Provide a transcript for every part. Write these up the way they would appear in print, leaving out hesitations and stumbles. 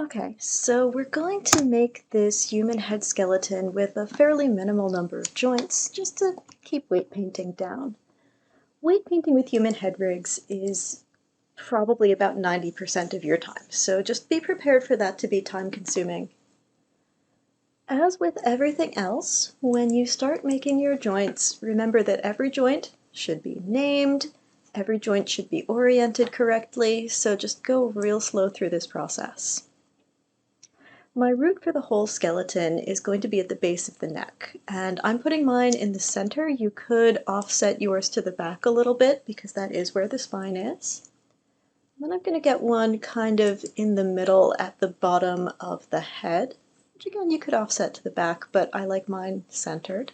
Okay, so we're going to make this human head skeleton with a fairly minimal number of joints, just to keep weight painting down. Weight painting with human head rigs is probably about 90% of your time, so just be prepared for that to be time consuming. As with everything else, when you start making your joints, remember that every joint should be named, every joint should be oriented correctly, so just go real slow through this process. My root for the whole skeleton is going to be at the base of the neck, and I'm putting mine in the center. You could offset yours to the back a little bit because that is where the spine is. Then I'm going to get one kind of in the middle at the bottom of the head, which again you could offset to the back, but I like mine centered.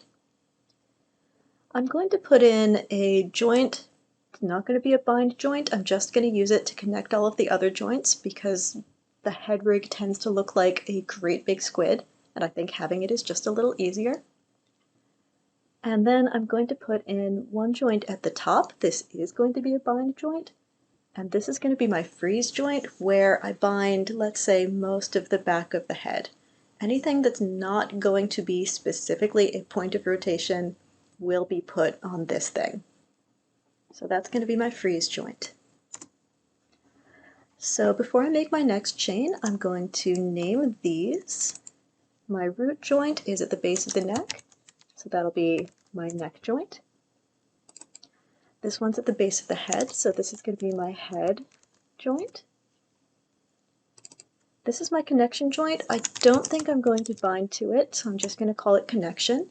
I'm going to put in a joint. It's not going to be a bind joint. I'm just going to use it to connect all of the other joints because the head rig tends to look like a great big squid, and I think having it is just a little easier. And then I'm going to put in one joint at the top. This is going to be a bind joint, and this is going to be my freeze joint where I bind, let's say, most of the back of the head. Anything that's not going to be specifically a point of rotation will be put on this thing. So that's going to be my freeze joint. So before I make my next chain, I'm going to name these. My root joint is at the base of the neck, so that'll be my neck joint. This one's at the base of the head, so this is going to be my head joint. This is my connection joint. I don't think I'm going to bind to it, so I'm just going to call it connection.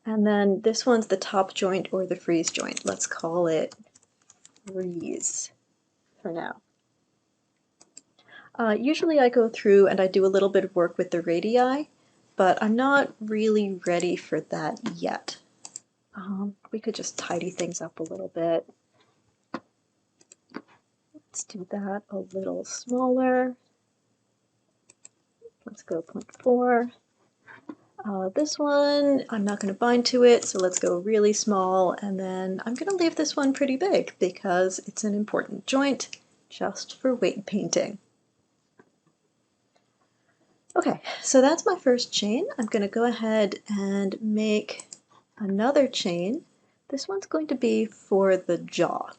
And then this one's the top joint or the freeze joint. Let's call it freeze for now. Usually I go through and I do a little bit of work with the radii, but I'm not really ready for that yet. We could just tidy things up a little bit. Let's do that a little smaller. Let's go 0.4. This one, I'm not going to bind to it, so let's go really small, and then I'm going to leave this one pretty big because it's an important joint just for weight painting. Okay, so that's my first chain. I'm going to go ahead and make another chain. This one's going to be for the jaw.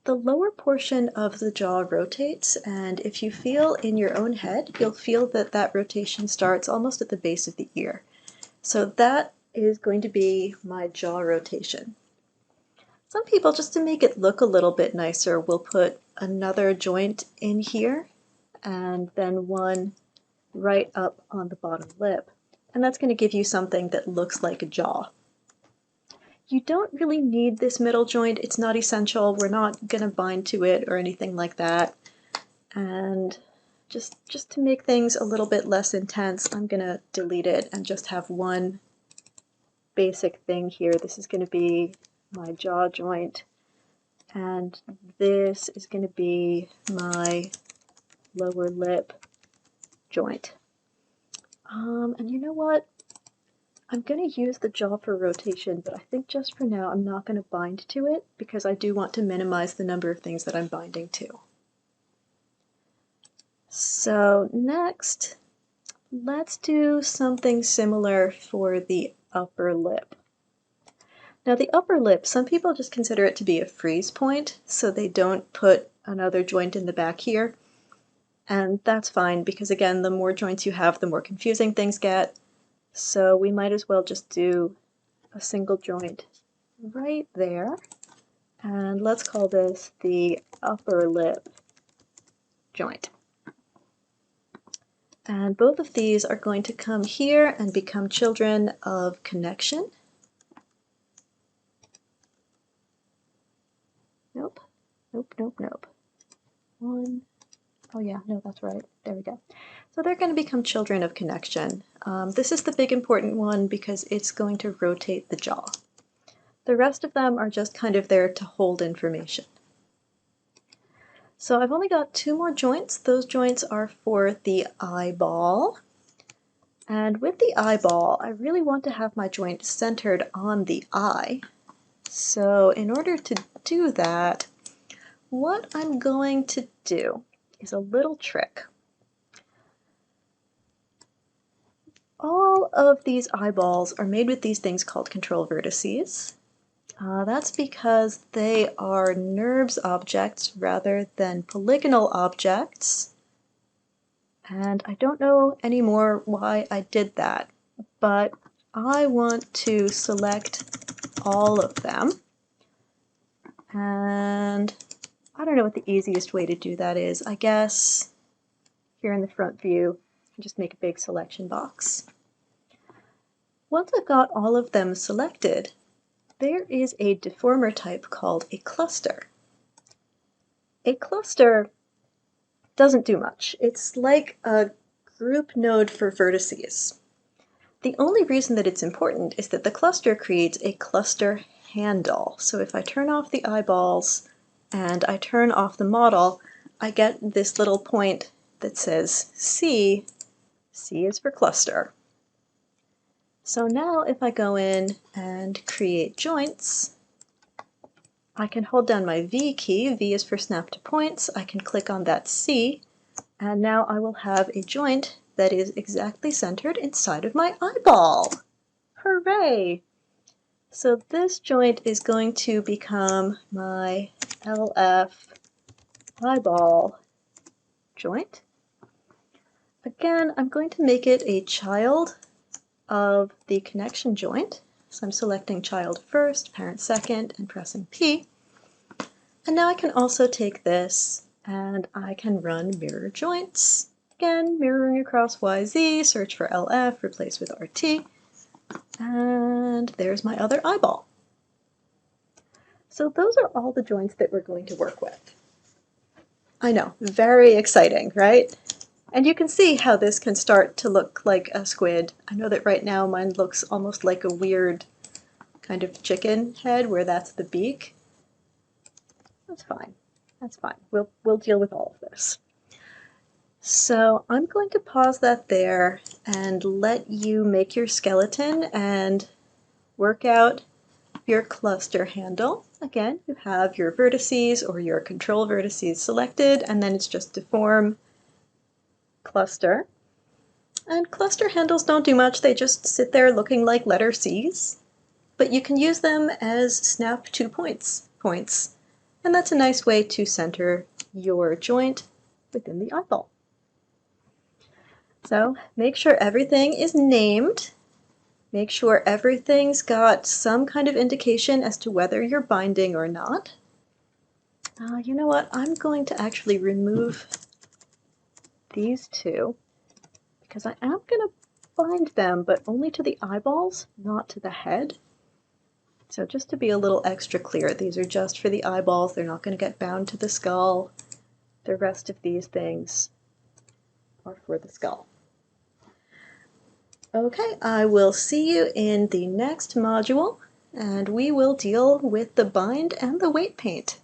The lower portion of the jaw rotates, and if you feel in your own head, you'll feel that that rotation starts almost at the base of the ear. So that is going to be my jaw rotation. Some people, just to make it look a little bit nicer, will put another joint in here and then one right up on the bottom lip. And that's going to give you something that looks like a jaw. You don't really need this middle joint. It's not essential. We're not going to bind to it or anything like that. And just to make things a little bit less intense, I'm going to delete it and just have one basic thing here. This is going to be my jaw joint, and this is going to be my lower lip joint. And you know what? I'm going to use the jaw for rotation, but I think just for now I'm not going to bind to it because I do want to minimize the number of things that I'm binding to. So next, let's do something similar for the upper lip. Now the upper lip, some people just consider it to be a freeze point, so they don't put another joint in the back here. And that's fine because again, the more joints you have, the more confusing things get. So we might as well just do a single joint right there. And let's call this the upper lip joint. And both of these are going to come here and become children of connection. Nope, nope, nope, nope. One. Oh yeah, no, that's right. There we go. So they're going to become children of connection. This is the big important one because it's going to rotate the jaw. The rest of them are just kind of there to hold information. So I've only got two more joints. Those joints are for the eyeball. And with the eyeball, I really want to have my joint centered on the eye. So in order to do that, what I'm going to do is a little trick. All of these eyeballs are made with these things called control vertices. That's because they are NURBS objects rather than polygonal objects. And I don't know anymore why I did that, but I want to select all of them. And I don't know what the easiest way to do that is. I guess here in the front view, I just make a big selection box. Once I've got all of them selected, there is a deformer type called a cluster. A cluster doesn't do much. It's like a group node for vertices. The only reason that it's important is that the cluster creates a cluster handle. So if I turn off the eyeballs and I turn off the model, I get this little point that says C. C is for cluster. So now if I go in and create joints, I can hold down my V key. V is for snap to points. I can click on that C, and now I will have a joint that is exactly centered inside of my eyeball. Hooray! So this joint is going to become my LF eyeball joint. Again, I'm going to make it a child of the connection joint. So I'm selecting child first, parent second, and pressing P. And now I can also take this and I can run mirror joints. Again, mirroring across YZ, search for LF, replace with RT, and there's my other eyeball. So those are all the joints that we're going to work with. I know, very exciting, right? And you can see how this can start to look like a squid. I know that right now mine looks almost like a weird kind of chicken head where that's the beak. That's fine. That's fine. We'll deal with all of this. So I'm going to pause that there and let you make your skeleton and work out your cluster handle. Again, you have your vertices or your control vertices selected, and then it's just deform cluster. And cluster handles don't do much, they just sit there looking like letter C's. But you can use them as snap to points. And that's a nice way to center your joint within the eyeball. So make sure everything is named. Make sure everything's got some kind of indication as to whether you're binding or not. You know what? I'm going to actually remove these two because I am going to bind them, but only to the eyeballs, not to the head. So just to be a little extra clear, these are just for the eyeballs. They're not going to get bound to the skull. The rest of these things are for the skull. Okay, I will see you in the next module, and we will deal with the bind and the weight paint.